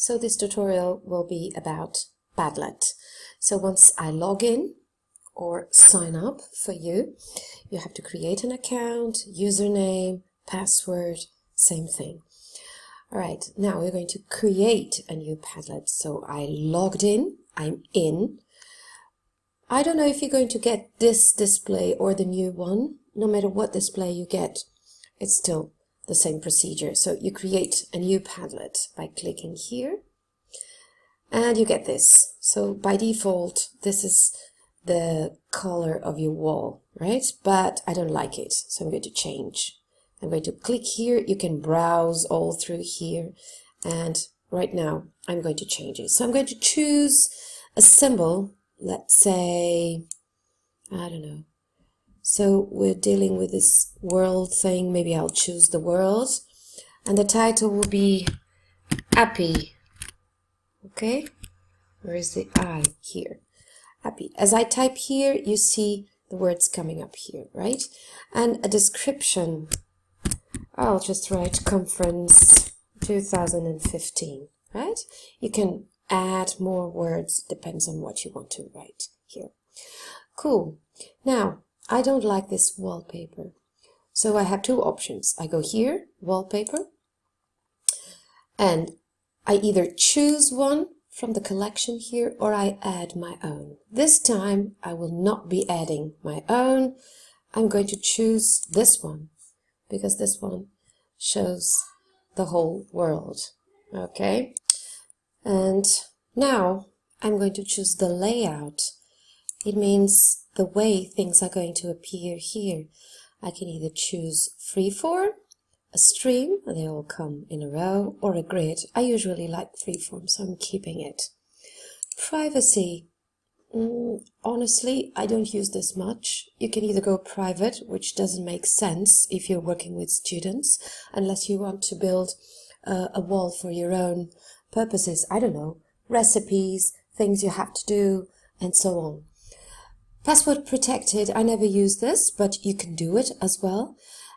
So this tutorial will be about Padlet. So once I log in or sign up for you, you have to create an account, username, password, same thing. All right, now we're going to create a new Padlet. So I logged in, I'm in. I don't know if you're going to get this display or the new one. No matter what display you get, it's still the same procedure. So you create a new Padlet by clicking here and you get this. So by default, this is the color of your wall, right? But I don't like it, so I'm going to change. I'm going to click here. You can browse all through here, and right now I'm going to change it. So I'm going to choose a symbol. Let's say, I don't know. So we're dealing with this world thing. Maybe I'll choose the world, and the title will be APPI. Okay, where is the I here? APPI. As I type here, you see the words coming up here, right? And a description. I'll just write conference 2015, right? You can add more words, depends on what you want to write here. Cool. Now, I don't like this wallpaper. So I have two options. I go here, wallpaper, and I either choose one from the collection here or I add my own. This time I will not be adding my own. I'm going to choose this one because this one shows the whole world. Okay, and now I'm going to choose the layout. It means the way things are going to appear here. I can either choose freeform, a stream, they all come in a row, or a grid. I usually like freeform, so I'm keeping it. Privacy. Honestly, I don't use this much. You can either go private, which doesn't make sense if you're working with students, unless you want to build a wall for your own purposes. I don't know, recipes, things you have to do, and so on. Password protected, I never use this, but you can do it as well.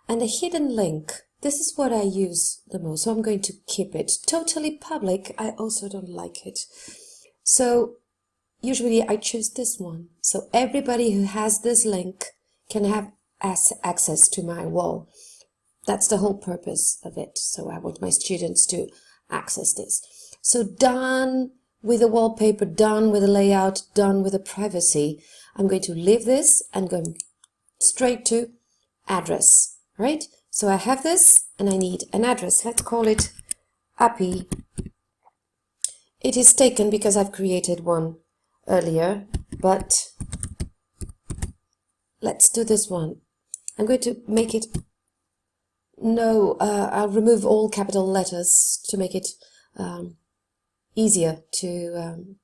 And a hidden link, this is what I use the most, so I'm going to keep it. Totally public, I also don't like it. So usually I choose this one. So everybody who has this link can have access to my wall. That's the whole purpose of it. So I want my students to access this. So done with the wallpaper, done with the layout, done with the privacy. I'm going to leave this and go straight to address, right? So I have this and I need an address. Let's call it APPI. It is taken because I've created one earlier, but let's do this one. I'm going to make it, I'll remove all capital letters to make it easier to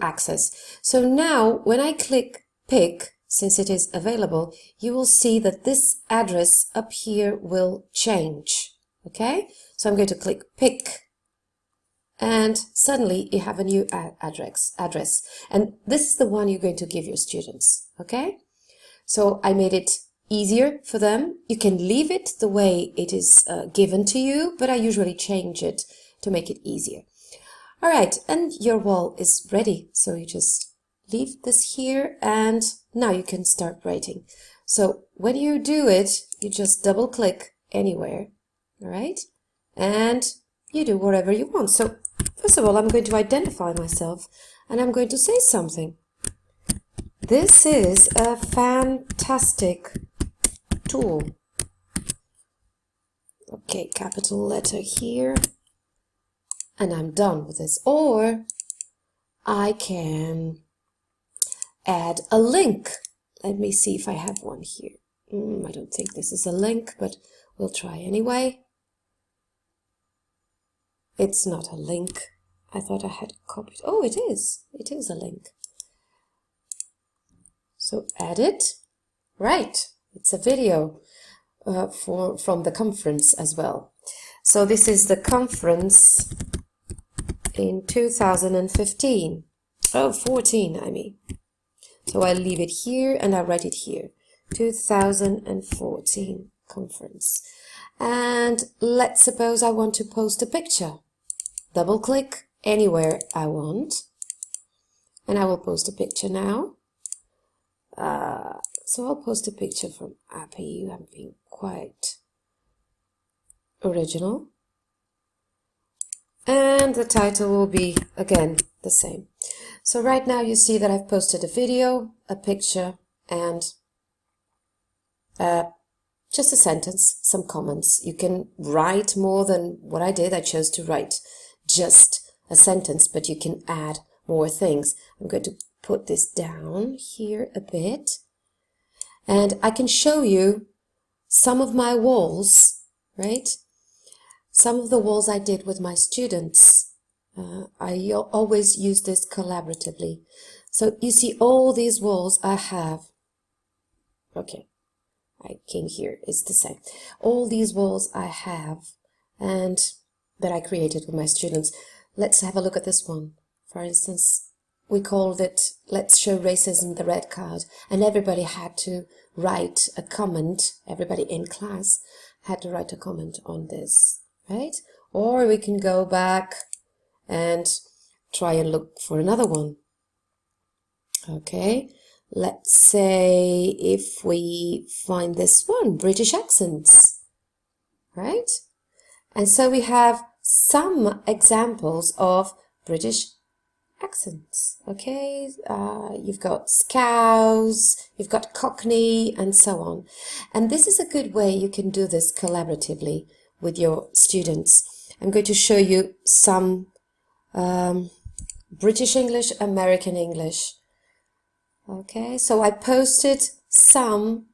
access. So now when I click pick, since it is available, you will see that this address up here will change. Okay, so I'm going to click pick and suddenly you have a new address, and this is the one you're going to give your students. Okay, so I made it easier for them. You can leave it the way it is given to you, but I usually change it to make it easier. All right, and your wall is ready. So you just leave this here and now you can start writing. So when you do it, you just double click anywhere, all right? And you do whatever you want. So first of all, I'm going to identify myself and I'm going to say something. This is a fantastic tool. Okay, capital letter here. And I'm done with this. Or I can add a link. Let me see if I have one here. I don't think this is a link, but we'll try anyway. It's not a link. I thought I had copied. Oh, it is. It is a link. So add it. Right. It's a video from the conference as well. So this is the conference in 2015. Oh, 14, I mean. So I leave it here and I write it here. 2014 conference. And let's suppose I want to post a picture. double click anywhere I want, and I will post a picture now. So I'll post a picture from APPI. I'm being quite original. And the title will be, again, the same. So right now you see that I've posted a video, a picture, and just a sentence, some comments. You can write more than what I did. I chose to write just a sentence, but you can add more things. I'm going to put this down here a bit, and I can show you some of my walls, right? Some of the walls I did with my students. I always use this collaboratively. So you see all these walls I have. Okay, I came here, it's the same. All these walls I have and that I created with my students. Let's have a look at this one. For instance, we called it Let's Show Racism the Red Card, and everybody had to write a comment. Everybody in class had to write a comment on this, right? Or we can go back and try and look for another one. Okay, let's say if we find this one, British accents, right? And so we have some examples of British accents. Okay, you've got scouse, you've got cockney, and so on. And this is a good way you can do this collaboratively with your students. I'm going to show you some British English, American English. Okay, so I posted some,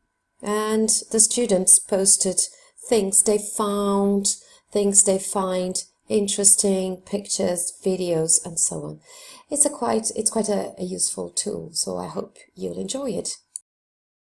and the students posted things they found, things they find interesting, pictures, videos, and so on. It's quite a useful tool, so I hope you'll enjoy it.